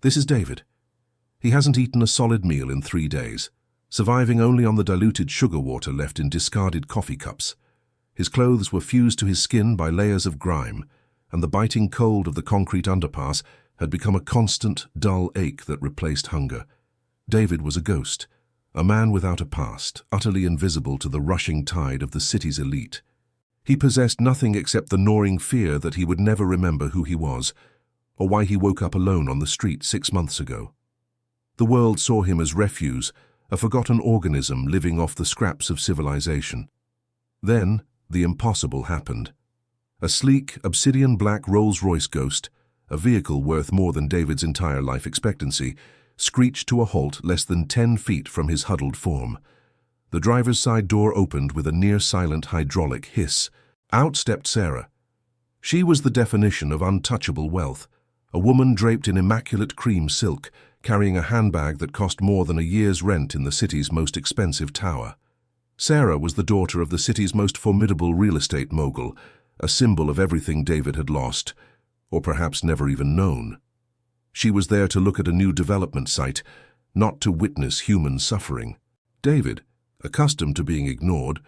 This is David. He hasn't eaten a solid meal in 3 days, surviving only on the diluted sugar water left in discarded coffee cups. His clothes were fused to his skin by layers of grime, and the biting cold of the concrete underpass had become a constant, dull ache that replaced hunger. David was a ghost, a man without a past, utterly invisible to the rushing tide of the city's elite. He possessed nothing except the gnawing fear that he would never remember who he was, or why he woke up alone on the street 6 months ago. The world saw him as refuse, a forgotten organism living off the scraps of civilization. Then, the impossible happened. A sleek, obsidian-black Rolls-Royce Ghost, a vehicle worth more than David's entire life expectancy, screeched to a halt less than 10 feet from his huddled form. The driver's side door opened with a near-silent hydraulic hiss. Out stepped Sarah. She was the definition of untouchable wealth, a woman draped in immaculate cream silk, carrying a handbag that cost more than a year's rent in the city's most expensive tower. Sarah was the daughter of the city's most formidable real estate mogul, a symbol of everything David had lost, or perhaps never even known. She was there to look at a new development site, not to witness human suffering. David, accustomed to being ignored,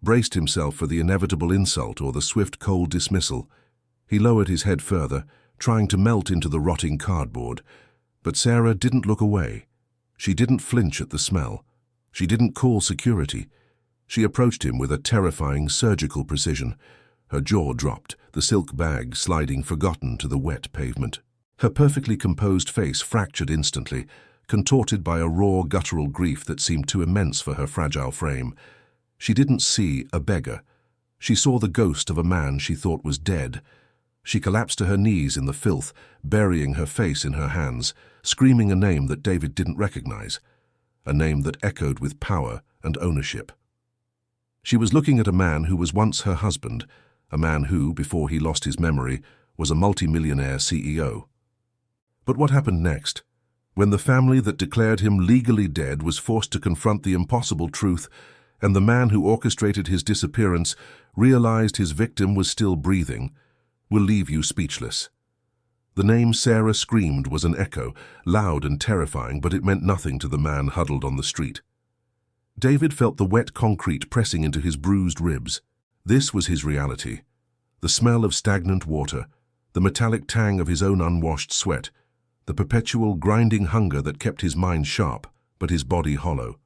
braced himself for the inevitable insult or the swift, cold dismissal. He lowered his head further, trying to melt into the rotting cardboard. But Sarah didn't look away. She didn't flinch at the smell. She didn't call security. She approached him with a terrifying surgical precision. Her jaw dropped, the silk bag sliding forgotten to the wet pavement. Her perfectly composed face fractured instantly, contorted by a raw, guttural grief that seemed too immense for her fragile frame. She didn't see a beggar. She saw the ghost of a man she thought was dead. She collapsed to her knees in the filth, burying her face in her hands, screaming a name that David didn't recognize, a name that echoed with power and ownership. She was looking at a man who was once her husband, a man who, before he lost his memory, was a multi-millionaire CEO. But what happened next? When the family that declared him legally dead was forced to confront the impossible truth, and the man who orchestrated his disappearance realized his victim was still breathing, will leave you speechless. The name Sarah screamed was an echo, loud and terrifying, but it meant nothing to the man huddled on the street. David felt the wet concrete pressing into his bruised ribs. This was his reality. The smell of stagnant water, the metallic tang of his own unwashed sweat, the perpetual grinding hunger that kept his mind sharp, but his body hollow.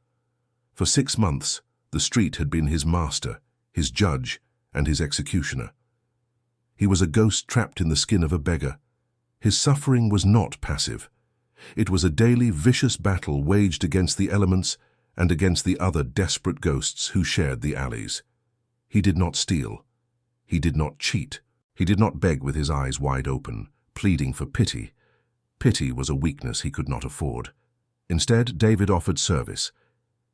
For 6 months, the street had been his master, his judge, and his executioner. He was a ghost trapped in the skin of a beggar. His suffering was not passive. It was a daily vicious battle waged against the elements and against the other desperate ghosts who shared the alleys. He did not steal. He did not cheat. He did not beg with his eyes wide open, pleading for pity. Pity was a weakness he could not afford. Instead, David offered service.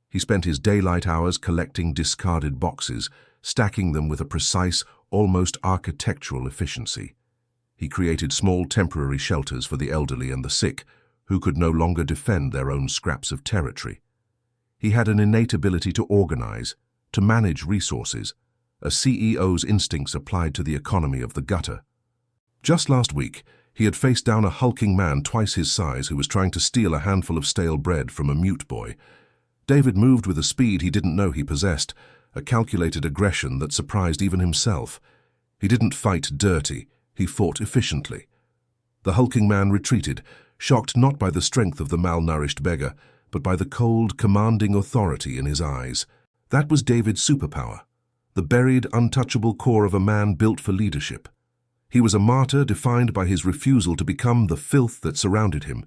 He spent his daylight hours collecting discarded boxes, stacking them with a precise, almost architectural efficiency. He created small temporary shelters for the elderly and the sick, who could no longer defend their own scraps of territory. He had an innate ability to organize, to manage resources, a CEO's instincts applied to the economy of the gutter. Just last week, he had faced down a hulking man twice his size who was trying to steal a handful of stale bread from a mute boy. David moved with a speed he didn't know he possessed, a calculated aggression that surprised even himself. He didn't fight dirty, he fought efficiently. The hulking man retreated, shocked not by the strength of the malnourished beggar, but by the cold, commanding authority in his eyes. That was David's superpower, the buried, untouchable core of a man built for leadership. He was a martyr defined by his refusal to become the filth that surrounded him.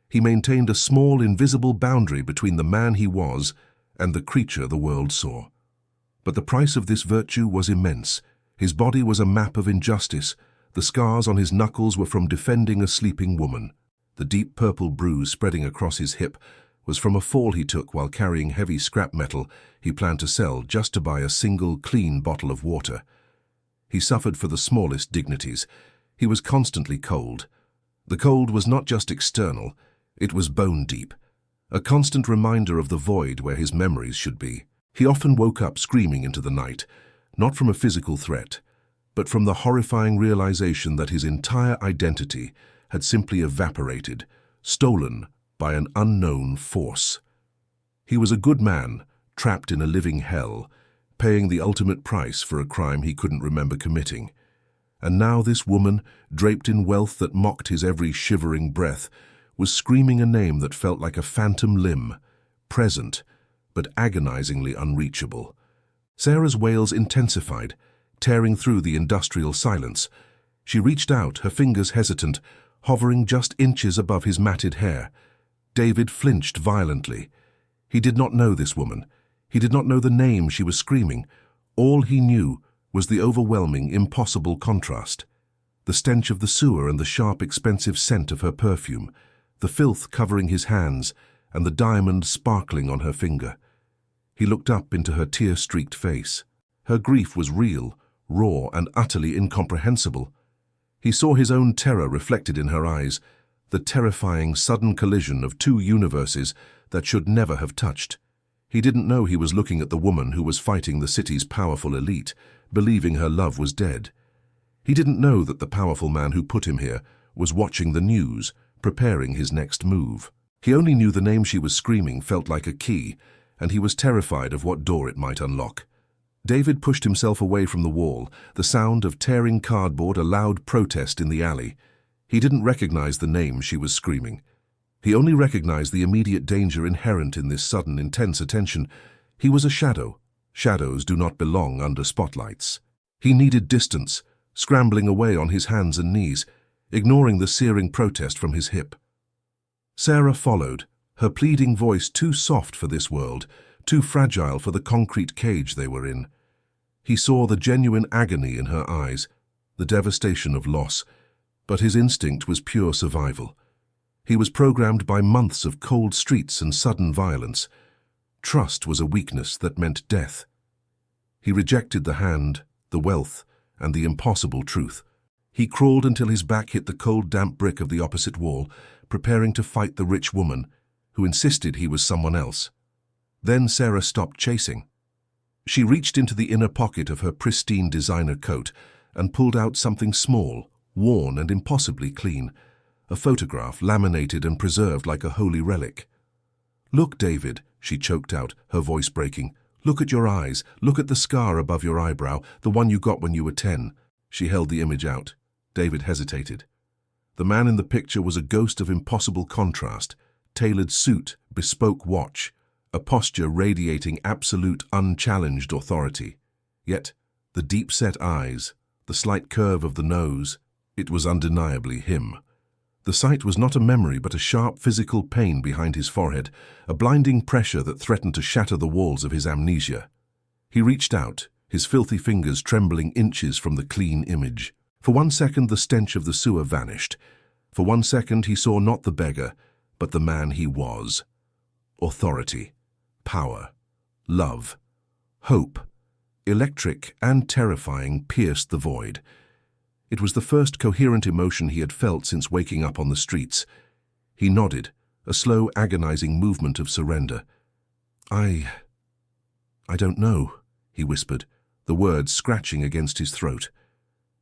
He maintained a small, invisible boundary between the man he was and the creature the world saw. But the price of this virtue was immense. His body was a map of injustice. The scars on his knuckles were from defending a sleeping woman. The deep purple bruise spreading across his hip was from a fall he took while carrying heavy scrap metal he planned to sell just to buy a single, clean bottle of water. He suffered for the smallest dignities. He was constantly cold. The cold was not just external, it was bone-deep, a constant reminder of the void where his memories should be. He often woke up screaming into the night, not from a physical threat, but from the horrifying realization that his entire identity had simply evaporated, stolen by an unknown force. He was a good man, trapped in a living hell, paying the ultimate price for a crime he couldn't remember committing. And now this woman, draped in wealth that mocked his every shivering breath, was screaming a name that felt like a phantom limb, present, but agonizingly unreachable. Sarah's wails intensified, tearing through the industrial silence. She reached out, her fingers hesitant, hovering just inches above his matted hair. David flinched violently. He did not know this woman. He did not know the name she was screaming. All he knew was the overwhelming, impossible contrast. The stench of the sewer and the sharp, expensive scent of her perfume, the filth covering his hands and the diamond sparkling on her finger. He looked up into her tear-streaked face. Her grief was real, raw, and utterly incomprehensible. He saw his own terror reflected in her eyes, the terrifying, sudden collision of two universes that should never have touched. He didn't know he was looking at the woman who was fighting the city's powerful elite, believing her love was dead. He didn't know that the powerful man who put him here was watching the news, preparing his next move. He only knew the name she was screaming felt like a key, and he was terrified of what door it might unlock. David pushed himself away from the wall, the sound of tearing cardboard a loud protest in the alley. He didn't recognize the name she was screaming. He only recognized the immediate danger inherent in this sudden, intense attention. He was a shadow. Shadows do not belong under spotlights. He needed distance, scrambling away on his hands and knees, ignoring the searing protest from his hip. Sarah followed, her pleading voice too soft for this world, too fragile for the concrete cage they were in. He saw the genuine agony in her eyes, the devastation of loss, but his instinct was pure survival. He was programmed by months of cold streets and sudden violence. Trust was a weakness that meant death. He rejected the hand, the wealth, and the impossible truth. He crawled until his back hit the cold, damp brick of the opposite wall, preparing to fight the rich woman, who insisted he was someone else. Then Sarah stopped chasing. She reached into the inner pocket of her pristine designer coat and pulled out something small, worn and impossibly clean, a photograph laminated and preserved like a holy relic. "Look, David," she choked out, her voice breaking. "Look at your eyes. Look at the scar above your eyebrow, the one you got when you were 10. She held the image out. David hesitated. The man in the picture was a ghost of impossible contrast, tailored suit, bespoke watch, a posture radiating absolute, unchallenged authority. Yet, the deep-set eyes, the slight curve of the nose, it was undeniably him. The sight was not a memory but a sharp physical pain behind his forehead, a blinding pressure that threatened to shatter the walls of his amnesia. He reached out, his filthy fingers trembling inches from the clean image. For 1 second the stench of the sewer vanished. For 1 second he saw not the beggar, but the man he was. Authority, power, love, hope, electric and terrifying, pierced the void. It was the first coherent emotion he had felt since waking up on the streets. He nodded, a slow, agonizing movement of surrender. I don't know," he whispered, the words scratching against his throat.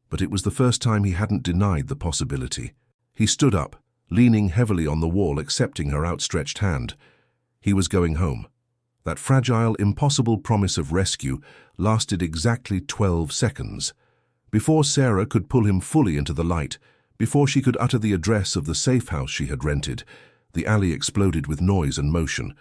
But it was the first time he hadn't denied the possibility. He stood up, leaning heavily on the wall, accepting her outstretched hand. He was going home. That fragile, impossible promise of rescue lasted exactly 12 seconds. Before Sarah could pull him fully into the light, before she could utter the address of the safe house she had rented, the alley exploded with noise and motion.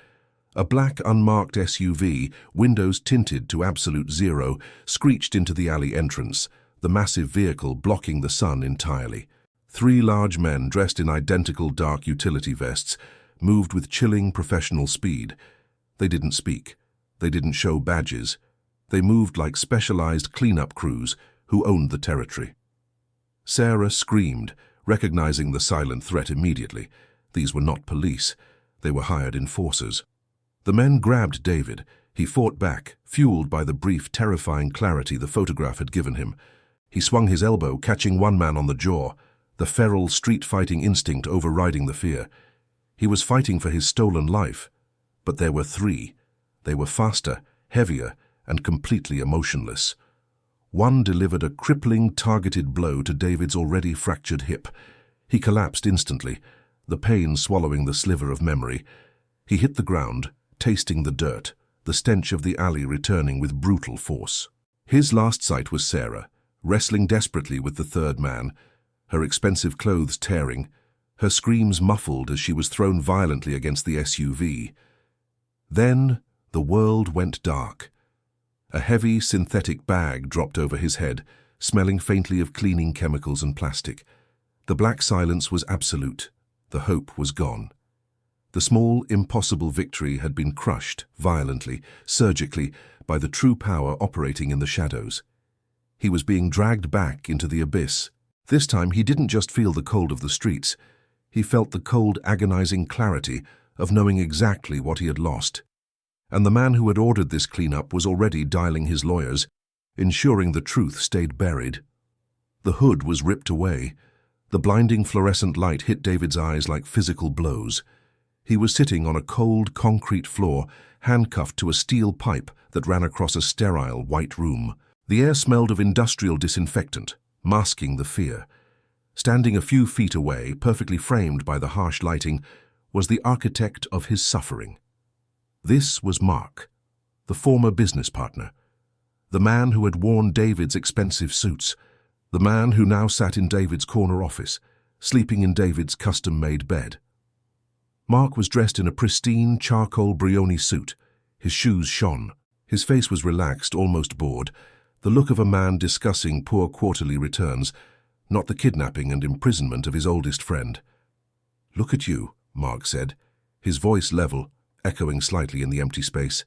A black, unmarked SUV, windows tinted to absolute zero, screeched into the alley entrance, the massive vehicle blocking the sun entirely. 3 large men dressed in identical dark utility vests moved with chilling professional speed. They didn't speak. They didn't show badges. They moved like specialized cleanup crews who owned the territory. Sarah screamed, recognizing the silent threat immediately. These were not police. They were hired enforcers. The men grabbed David. He fought back, fueled by the brief, terrifying clarity the photograph had given him. He swung his elbow, catching one man on the jaw, the feral street-fighting instinct overriding the fear. He was fighting for his stolen life. But there were 3. They were faster, heavier, and completely emotionless. One delivered a crippling, targeted blow to David's already fractured hip. He collapsed instantly, the pain swallowing the sliver of memory. He hit the ground, tasting the dirt, the stench of the alley returning with brutal force. His last sight was Sarah, wrestling desperately with the third man, her expensive clothes tearing, her screams muffled as she was thrown violently against the SUV. Then the world went dark. A heavy synthetic bag dropped over his head, smelling faintly of cleaning chemicals and plastic. The black silence was absolute. The hope was gone. The small, impossible victory had been crushed, violently, surgically, by the true power operating in the shadows. He was being dragged back into the abyss. This time he didn't just feel the cold of the streets. He felt the cold, agonizing clarity of knowing exactly what he had lost. And the man who had ordered this cleanup was already dialing his lawyers, ensuring the truth stayed buried. The hood was ripped away. The blinding fluorescent light hit David's eyes like physical blows. He was sitting on a cold, concrete floor, handcuffed to a steel pipe that ran across a sterile, white room. The air smelled of industrial disinfectant, masking the fear. Standing a few feet away, perfectly framed by the harsh lighting, was the architect of his suffering. This was Mark, the former business partner, the man who had worn David's expensive suits, the man who now sat in David's corner office, sleeping in David's custom-made bed. Mark was dressed in a pristine charcoal Brioni suit. His shoes shone. His face was relaxed, almost bored, the look of a man discussing poor quarterly returns, not the kidnapping and imprisonment of his oldest friend. "Look at you," Mark said, his voice level, echoing slightly in the empty space.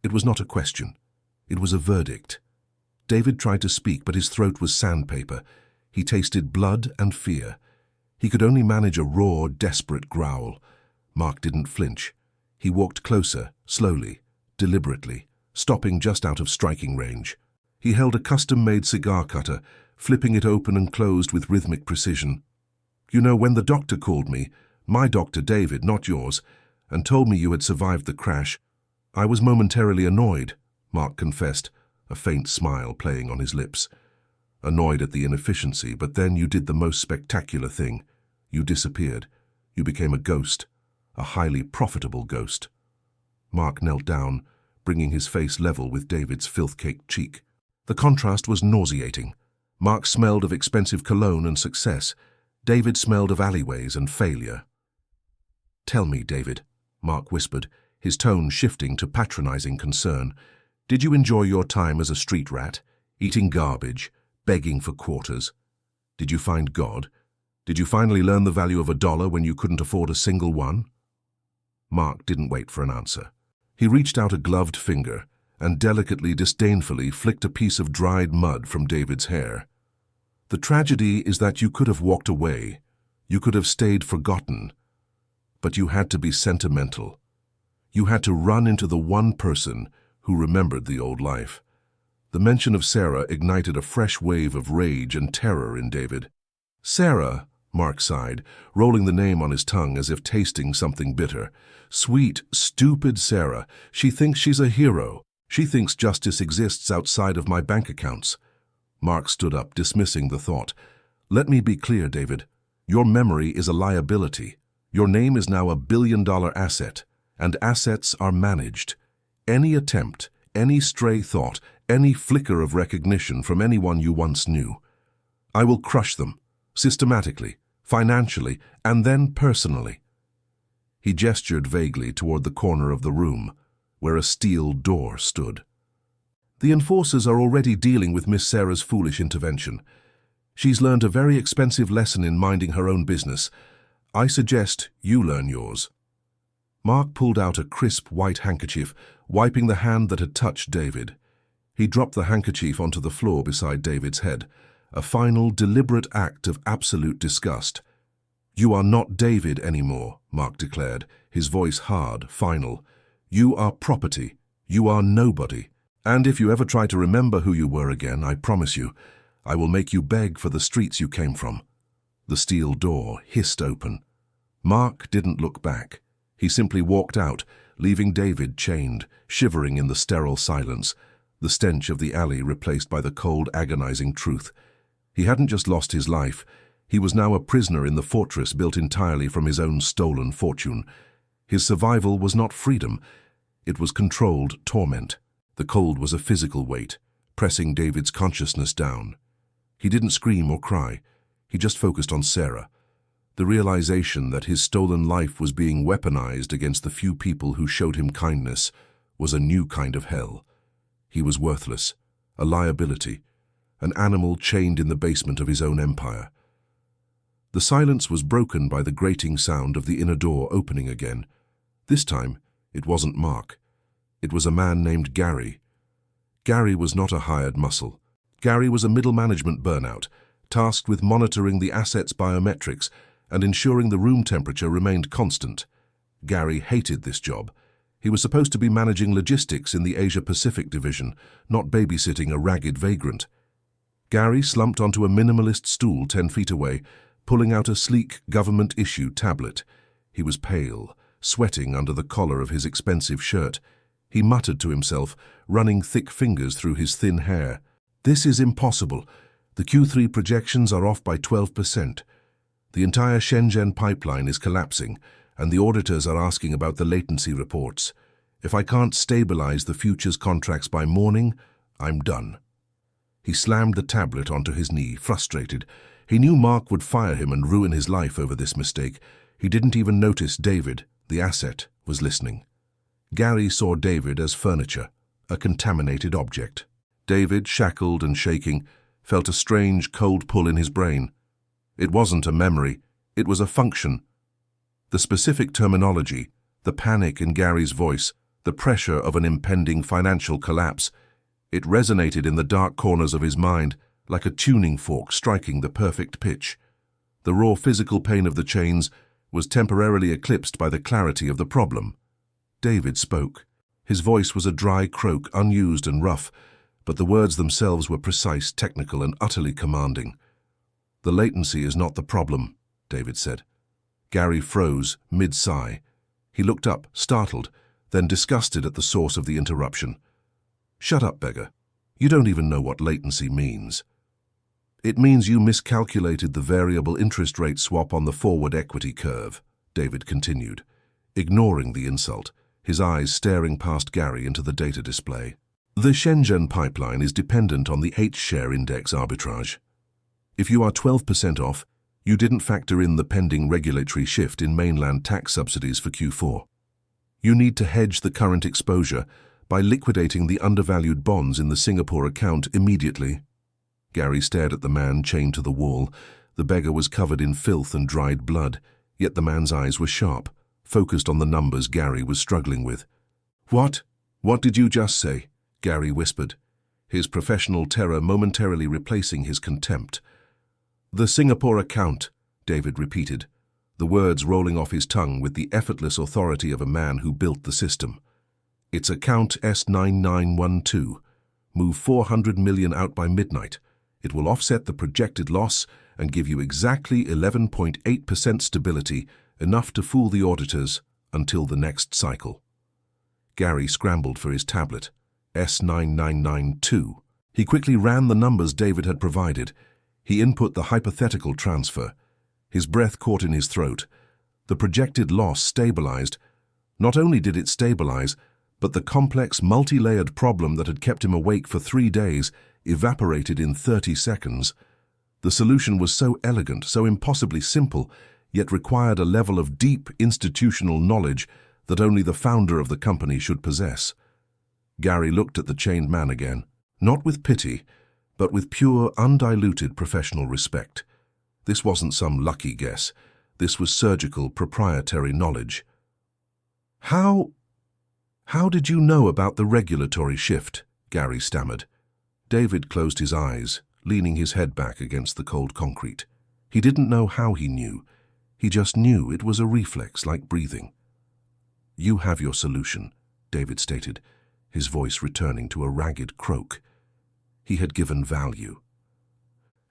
It was not a question. It was a verdict. David tried to speak, but his throat was sandpaper. He tasted blood and fear. He could only manage a raw, desperate growl. Mark didn't flinch. He walked closer, slowly, deliberately, stopping just out of striking range. He held a custom-made cigar cutter, flipping it open and closed with rhythmic precision. "You know, when the doctor called me, my doctor David, not yours, and told me you had survived the crash, I was momentarily annoyed," Mark confessed, a faint smile playing on his lips. "Annoyed at the inefficiency, but then you did the most spectacular thing. You disappeared. You became a ghost, a highly profitable ghost." Mark knelt down, bringing his face level with David's filth-caked cheek. The contrast was nauseating. Mark smelled of expensive cologne and success. David smelled of alleyways and failure. "Tell me, David," Mark whispered, his tone shifting to patronizing concern. "Did you enjoy your time as a street rat, eating garbage, begging for quarters? Did you find God? Did you finally learn the value of $1 when you couldn't afford a single one?" Mark didn't wait for an answer. He reached out a gloved finger and delicately, disdainfully flicked a piece of dried mud from David's hair. "The tragedy is that you could have walked away. You could have stayed forgotten. But you had to be sentimental. You had to run into the one person who remembered the old life." The mention of Sarah ignited a fresh wave of rage and terror in David. "Sarah," Mark sighed, rolling the name on his tongue as if tasting something bitter. "Sweet, stupid Sarah. She thinks she's a hero. She thinks justice exists outside of my bank accounts." Mark stood up, dismissing the thought. "Let me be clear, David. Your memory is a liability. Your name is now a billion-dollar asset, and assets are managed. Any attempt, any stray thought, any flicker of recognition from anyone you once knew, I will crush them, systematically, financially, and then personally." He gestured vaguely toward the corner of the room, where a steel door stood. "The enforcers are already dealing with Miss Sarah's foolish intervention. She's learned a very expensive lesson in minding her own business. I suggest you learn yours." Mark pulled out a crisp white handkerchief, wiping the hand that had touched David. He dropped the handkerchief onto the floor beside David's head, a final, deliberate act of absolute disgust. "You are not David anymore," Mark declared, his voice hard, final. "You are property. You are nobody. And if you ever try to remember who you were again, I promise you, I will make you beg for the streets you came from." The steel door hissed open. Mark didn't look back. He simply walked out, leaving David chained, shivering in the sterile silence, the stench of the alley replaced by the cold, agonizing truth. He hadn't just lost his life, He was now a prisoner in the fortress built entirely from his own stolen fortune. His survival was not freedom, it was controlled torment. The cold was a physical weight, pressing David's consciousness down. He didn't scream or cry, he just focused on Sarah. The realization that his stolen life was being weaponized against the few people who showed him kindness was a new kind of hell. He was worthless, a liability, an animal chained in the basement of his own empire. The silence was broken by the grating sound of the inner door opening again. This time, it wasn't Mark. It was a man named Gary. Gary was not a hired muscle. Gary was a middle management burnout, tasked with monitoring the asset's biometrics and ensuring the room temperature remained constant. Gary hated this job. He was supposed to be managing logistics in the Asia-Pacific division, not babysitting a ragged vagrant. Gary slumped onto a minimalist stool 10 feet away, pulling out a sleek government-issue tablet. He was pale, sweating under the collar of his expensive shirt. He muttered to himself, running thick fingers through his thin hair. "This is impossible. The Q3 projections are off by 12%. The entire Shenzhen pipeline is collapsing, and the auditors are asking about the latency reports. If I can't stabilize the futures contracts by morning, I'm done." He slammed the tablet onto his knee, frustrated. He knew Mark would fire him and ruin his life over this mistake. He didn't even notice David, the asset, was listening. Gary saw David as furniture, a contaminated object. David, shackled and shaking, felt a strange, cold pull in his brain. It wasn't a memory, it was a function. The specific terminology, the panic in Gary's voice, the pressure of an impending financial collapse, it resonated in the dark corners of his mind like a tuning fork striking the perfect pitch. The raw physical pain of the chains was temporarily eclipsed by the clarity of the problem. David spoke. His voice was a dry croak, unused and rough, but the words themselves were precise, technical, and utterly commanding. "The latency is not the problem," David said. Gary froze, mid-sigh. He looked up, startled, then disgusted at the source of the interruption. "Shut up, beggar. You don't even know what latency means." "It means you miscalculated the variable interest rate swap on the forward equity curve," David continued, ignoring the insult, his eyes staring past Gary into the data display. "The Shenzhen pipeline is dependent on the H-share index arbitrage. If you are 12% off, you didn't factor in the pending regulatory shift in mainland tax subsidies for Q4. You need to hedge the current exposure by liquidating the undervalued bonds in the Singapore account immediately." Gary stared at the man chained to the wall. The beggar was covered in filth and dried blood, yet the man's eyes were sharp, focused on the numbers Gary was struggling with. "What? What did you just say?" Gary whispered, his professional terror momentarily replacing his contempt. "The Singapore account," David repeated, the words rolling off his tongue with the effortless authority of a man who built the system. "It's account S9912. Move 400 million out by midnight. It will offset the projected loss and give you exactly 11.8% stability, enough to fool the auditors until the next cycle." Gary scrambled for his tablet. S9992. He quickly ran the numbers David had provided. He input the hypothetical transfer. His breath caught in his throat. The projected loss stabilized. Not only did it stabilize, but the complex, multi-layered problem that had kept him awake for 3 days evaporated in 30 seconds. The solution was so elegant, so impossibly simple, yet required a level of deep institutional knowledge that only the founder of the company should possess. Gary looked at the chained man again, not with pity, but with pure, undiluted professional respect. This wasn't some lucky guess. This was surgical, proprietary knowledge. How did you know about the regulatory shift?" Gary stammered. David closed his eyes, leaning his head back against the cold concrete. He didn't know how he knew. He just knew it was a reflex, like breathing. "You have your solution," David stated, his voice returning to a ragged croak. He had given value.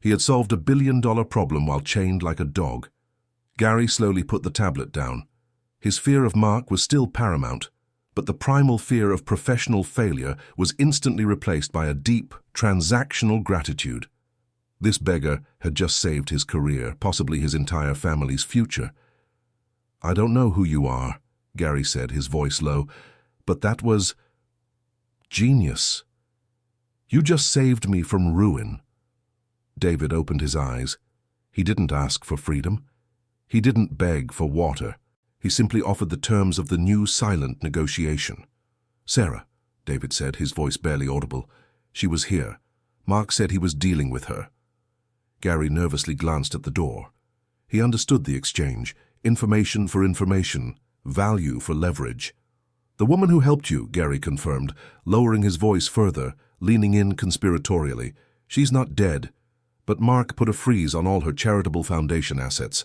He had solved a billion-dollar problem while chained like a dog. Gary slowly put the tablet down. His fear of Mark was still paramount, but the primal fear of professional failure was instantly replaced by a deep, transactional gratitude. This beggar had just saved his career, possibly his entire family's future. "I don't know who you are," Gary said, his voice low, "but that was genius. You just saved me from ruin." David opened his eyes. He didn't ask for freedom. He didn't beg for water. He simply offered the terms of the new silent negotiation. "Sarah," David said, his voice barely audible. "She was here. Mark said he was dealing with her." Gary nervously glanced at the door. He understood the exchange. Information for information, value for leverage. "The woman who helped you," Gary confirmed, lowering his voice further, leaning in conspiratorially. "She's not dead, but Mark put a freeze on all her charitable foundation assets.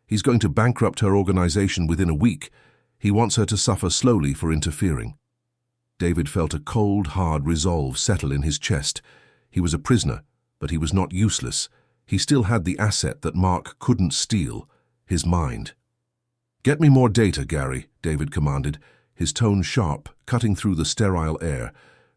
He's going to bankrupt her organization within a week. He wants her to suffer slowly for interfering." David felt a cold, hard resolve settle in his chest. He was a prisoner, but he was not useless. He still had the asset that Mark couldn't steal, his mind. "Get me more data, Gary," David commanded, his tone sharp, cutting through the sterile air.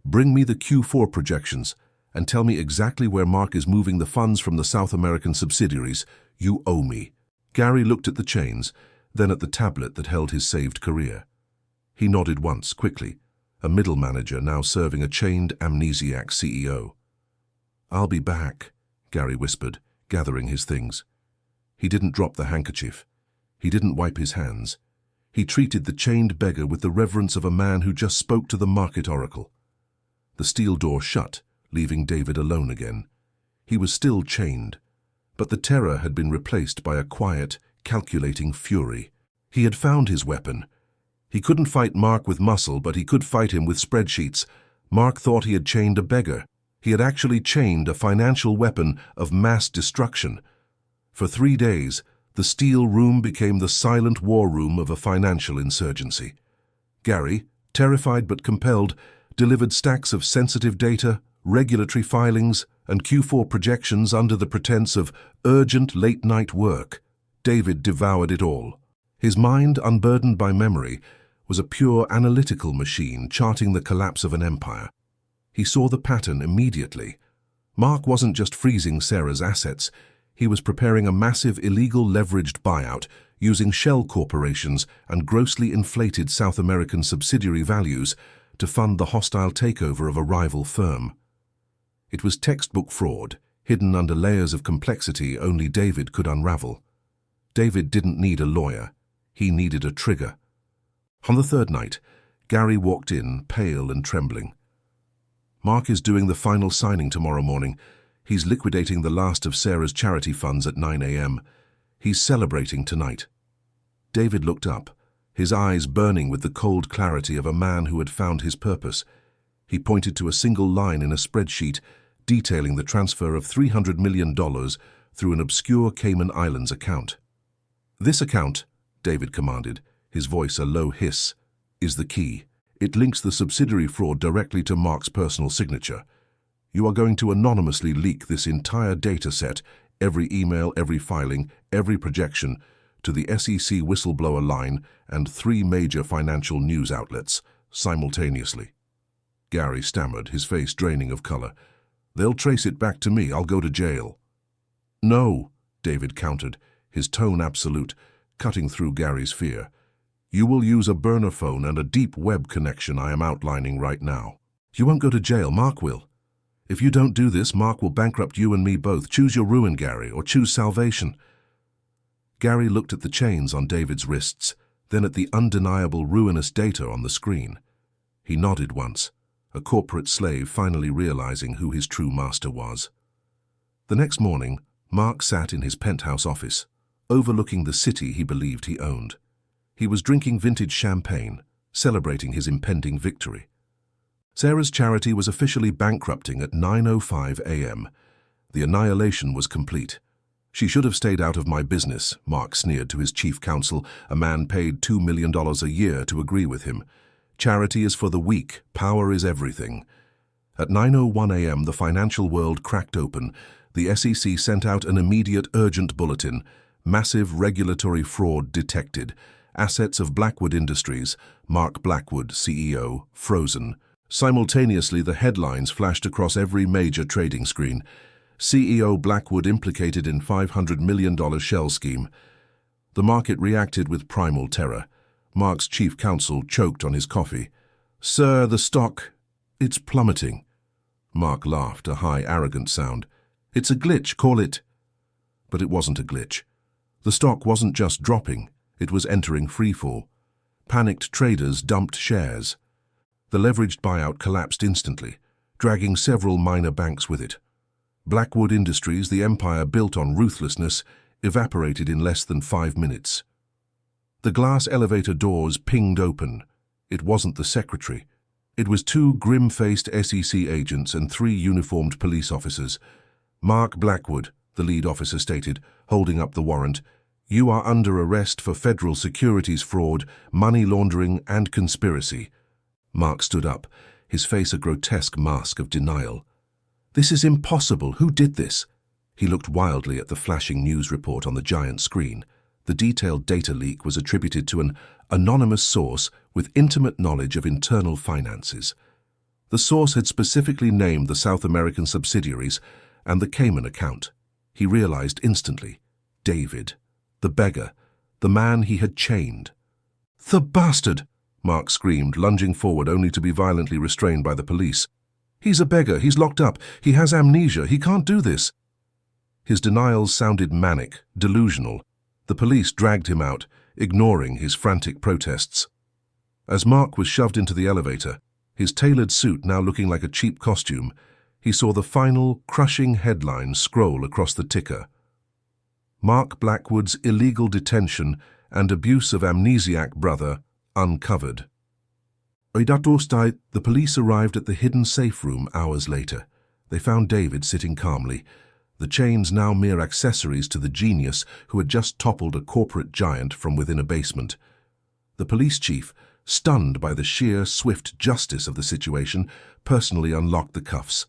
"Bring me the Q4 projections, and tell me exactly where Mark is moving the funds from the South American subsidiaries. You owe me." Gary looked at the chains, then at the tablet that held his saved career. He nodded once, quickly, a middle manager now serving a chained amnesiac CEO. "I'll be back," Gary whispered, gathering his things. He didn't drop the handkerchief. He didn't wipe his hands. He treated the chained beggar with the reverence of a man who just spoke to the market oracle. The steel door shut, leaving David alone again. He was still chained, but the terror had been replaced by a quiet, calculating fury. He had found his weapon. He couldn't fight Mark with muscle, but he could fight him with spreadsheets. Mark thought he had chained a beggar. He had actually chained a financial weapon of mass destruction. For 3 days, the steel room became the silent war room of a financial insurgency. Gary, terrified but compelled, delivered stacks of sensitive data, regulatory filings, and Q4 projections under the pretense of urgent late-night work. David devoured it all. His mind, unburdened by memory, was a pure analytical machine charting the collapse of an empire. He saw the pattern immediately. Mark wasn't just freezing Sarah's assets. He was preparing a massive illegal leveraged buyout using shell corporations and grossly inflated South American subsidiary values to fund the hostile takeover of a rival firm. It was textbook fraud, hidden under layers of complexity only David could unravel. David didn't need a lawyer. He needed a trigger. On the third night, Gary walked in, pale and trembling. "Mark is doing the final signing tomorrow morning. He's liquidating the last of Sarah's charity funds at 9 a.m. He's celebrating tonight." David looked up, his eyes burning with the cold clarity of a man who had found his purpose. He pointed to a single line in a spreadsheet detailing the transfer of $300 million through an obscure Cayman Islands account. "This account," David commanded, his voice a low hiss, "is the key. It links the subsidiary fraud directly to Mark's personal signature. You are going to anonymously leak this entire data set, every email, every filing, every projection, to the SEC whistleblower line and 3 major financial news outlets, simultaneously." Gary stammered, his face draining of color. "They'll trace it back to me. I'll go to jail." "No," David countered, his tone absolute, cutting through Gary's fear. "You will use a burner phone and a deep web connection I am outlining right now. You won't go to jail. Mark will. If you don't do this, Mark will bankrupt you and me both. Choose your ruin, Gary, or choose salvation." Gary looked at the chains on David's wrists, then at the undeniable ruinous data on the screen. He nodded once, a corporate slave finally realizing who his true master was. The next morning, Mark sat in his penthouse office, overlooking the city he believed he owned. He was drinking vintage champagne, celebrating his impending victory. Sarah's charity was officially bankrupting at 9:05 a.m. The annihilation was complete. "She should have stayed out of my business," Mark sneered to his chief counsel, a man paid $2 million a year to agree with him. "Charity is for the weak. Power is everything." At 9:01 a.m., the financial world cracked open. The SEC sent out an immediate urgent bulletin. Massive regulatory fraud detected. Assets of Blackwood Industries, Mark Blackwood, CEO, frozen. Simultaneously, the headlines flashed across every major trading screen. CEO Blackwood implicated in $500 million shell scheme. The market reacted with primal terror. Mark's chief counsel choked on his coffee. "Sir, the stock, it's plummeting." Mark laughed, a high, arrogant sound. "It's a glitch, call it." But it wasn't a glitch. The stock wasn't just dropping, it was entering freefall. Panicked traders dumped shares. The leveraged buyout collapsed instantly, dragging several minor banks with it. Blackwood Industries, the empire built on ruthlessness, evaporated in less than 5 minutes. The glass elevator doors pinged open. It wasn't the secretary. It was 2 grim-faced SEC agents and 3 uniformed police officers. "Mark Blackwood," the lead officer stated, holding up the warrant, "you are under arrest for federal securities fraud, money laundering, and conspiracy." Mark stood up, his face a grotesque mask of denial. "This is impossible. Who did this?" He looked wildly at the flashing news report on the giant screen. The detailed data leak was attributed to an anonymous source with intimate knowledge of internal finances. The source had specifically named the South American subsidiaries and the Cayman account. He realized instantly. David. The beggar. The man he had chained. "The bastard!" Mark screamed, lunging forward only to be violently restrained by the police. "He's a beggar. He's locked up. He has amnesia. He can't do this." His denials sounded manic, delusional. The police dragged him out, ignoring his frantic protests. As Mark was shoved into the elevator, his tailored suit now looking like a cheap costume, he saw the final, crushing headline scroll across the ticker. "Mark Blackwood's illegal detention and abuse of amnesiac brother uncovered." The police arrived at the hidden safe room hours later. They found David sitting calmly, the chains now mere accessories to the genius who had just toppled a corporate giant from within a basement. The police chief, stunned by the sheer, swift justice of the situation, personally unlocked the cuffs.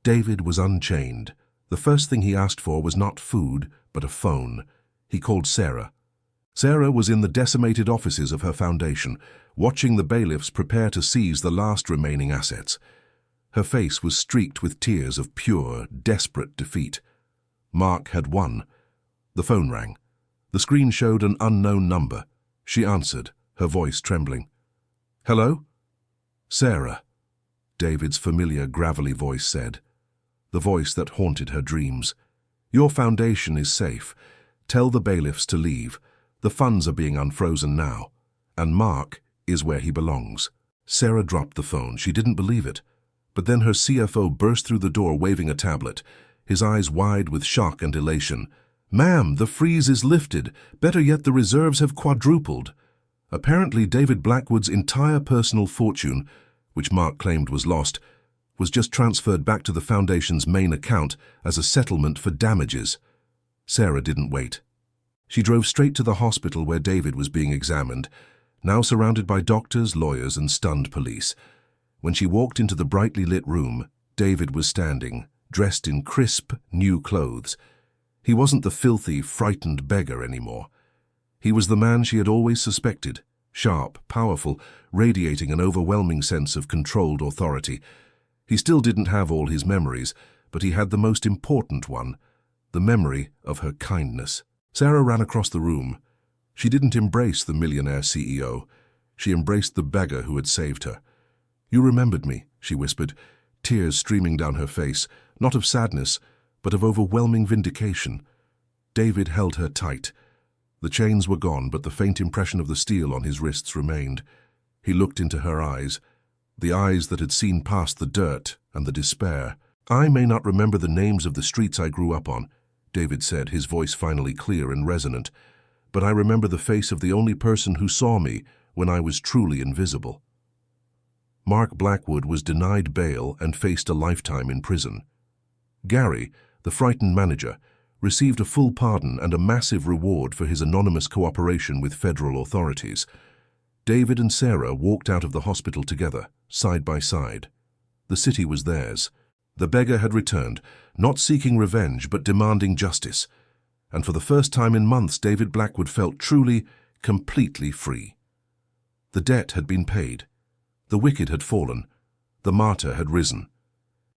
David was unchained. The first thing he asked for was not food, but a phone. He called Sarah. Sarah was in the decimated offices of her foundation, watching the bailiffs prepare to seize the last remaining assets. Her face was streaked with tears of pure, desperate defeat. Mark had won. The phone rang. The screen showed an unknown number. She answered, her voice trembling. "Hello?" "Sarah," David's familiar, gravelly voice said. The voice that haunted her dreams. "Your foundation is safe. Tell the bailiffs to leave. The funds are being unfrozen now. And Mark is where he belongs." Sarah dropped the phone. She didn't believe it. But then her CFO burst through the door waving a tablet, his eyes wide with shock and elation. "Ma'am, the freeze is lifted. Better yet, the reserves have quadrupled." Apparently, David Blackwood's entire personal fortune, which Mark claimed was lost, was just transferred back to the Foundation's main account as a settlement for damages. Sarah didn't wait. She drove straight to the hospital where David was being examined, now surrounded by doctors, lawyers, and stunned police. When she walked into the brightly lit room, David was standing, dressed in crisp, new clothes. He wasn't the filthy, frightened beggar anymore. He was the man she had always suspected, sharp, powerful, radiating an overwhelming sense of controlled authority. He still didn't have all his memories, but he had the most important one, the memory of her kindness. Sarah ran across the room. She didn't embrace the millionaire CEO. She embraced the beggar who had saved her. "You remembered me," she whispered, tears streaming down her face, not of sadness, but of overwhelming vindication. David held her tight. The chains were gone, but the faint impression of the steel on his wrists remained. He looked into her eyes, the eyes that had seen past the dirt and the despair. "I may not remember the names of the streets I grew up on," David said, his voice finally clear and resonant, "but I remember the face of the only person who saw me when I was truly invisible." Mark Blackwood was denied bail and faced a lifetime in prison. Gary, the frightened manager, received a full pardon and a massive reward for his anonymous cooperation with federal authorities. David and Sarah walked out of the hospital together, side by side. The city was theirs. The beggar had returned, not seeking revenge but demanding justice. And for the first time in months, David Blackwood felt truly, completely free. The debt had been paid. The wicked had fallen. The martyr had risen.